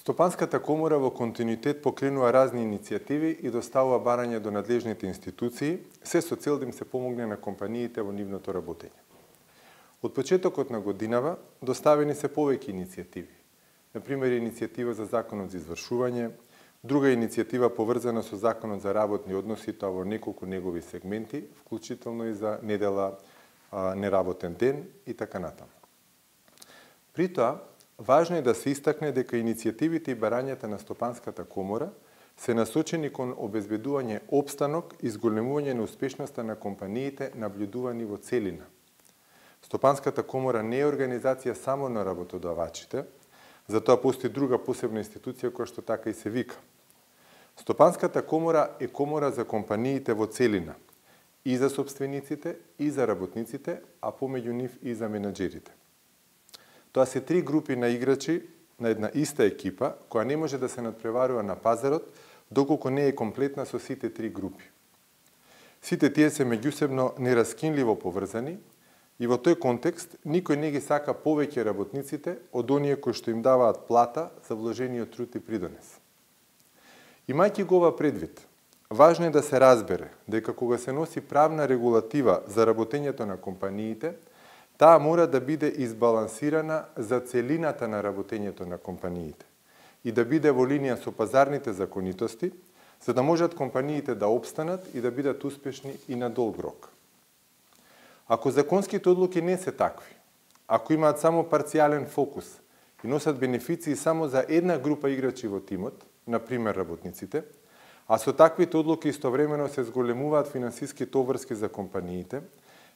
Стопанската комора во континуитет покренува разни иницијативи и доставува барања до надлежните институции, се со цел да им се помогне на компаниите во нивното работење. Од почетокот на годинава доставени се повеќе иницијативи. Например, иницијатива за законот за извршување, друга иницијатива поврзана со законот за работни односи, тоа во неколку негови сегменти, вклучително и за недела, неработен ден и така натаму. При тоа, важно е да се истакне дека иницијативите и барањата на Стопанската комора се насочени кон обезбедување опстанок и зголемување на успешноста на компаниите наблюдувани во целина. Стопанската комора не е организација само на работодавачите, затоа постои друга посебна институција која што така и се вика. Стопанската комора е комора за компаниите во целина, и за сопствениците, и за работниците, а помеѓу нив и за менаџерите. Тоа се три групи на играчи на една иста екипа, која не може да се надпреварува на пазарот, доколку не е комплетна со сите три групи. Сите тие се меѓусебно нераскинливо поврзани и во тој контекст никој не ги сака повеќе работниците од оние кои што им даваат плата за вложениот труд и придонес. Имајќи го ова предвид, важно е да се разбере дека кога се носи правна регулатива за работењето на компаниите, таа мора да биде избалансирана за целината на работењето на компаниите и да биде во линија со пазарните законитости, за да можат компаниите да опстанат и да бидат успешни и на долг рок. Ако законските одлуки не се такви, ако имаат само парцијален фокус и носат бенефиции само за една група играчи во тимот, например работниците, а со таквите одлуки истовремено се зголемуваат финансиските обврски за компаниите,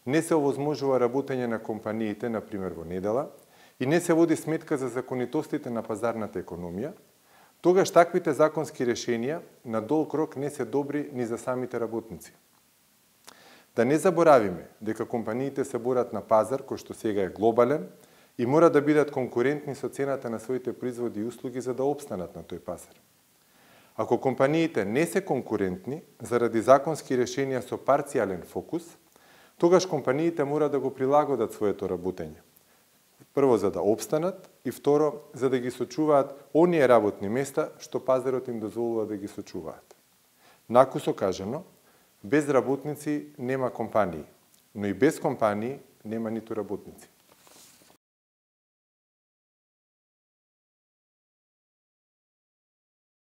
не се овозможува работење на компаниите, например во недела, и не се води сметка за законитостите на пазарната економија, тогаш таквите законски решенија на долг рок не се добри ни за самите работници. Да не заборавиме дека компаниите се борат на пазар кој што сега е глобален и мора да бидат конкурентни со цената на своите производи и услуги за да опстанат на тој пазар. Ако компаниите не се конкурентни заради законски решенија со парцијален фокус, тогаш компаниите мора да го прилагодат своето работење. Прво за да опстанат и второ за да ги сочуваат оние работни места што пазарот им дозволува да ги сочуваат. Накусо кажано, без работници нема компании, но и без компании нема ниту работници.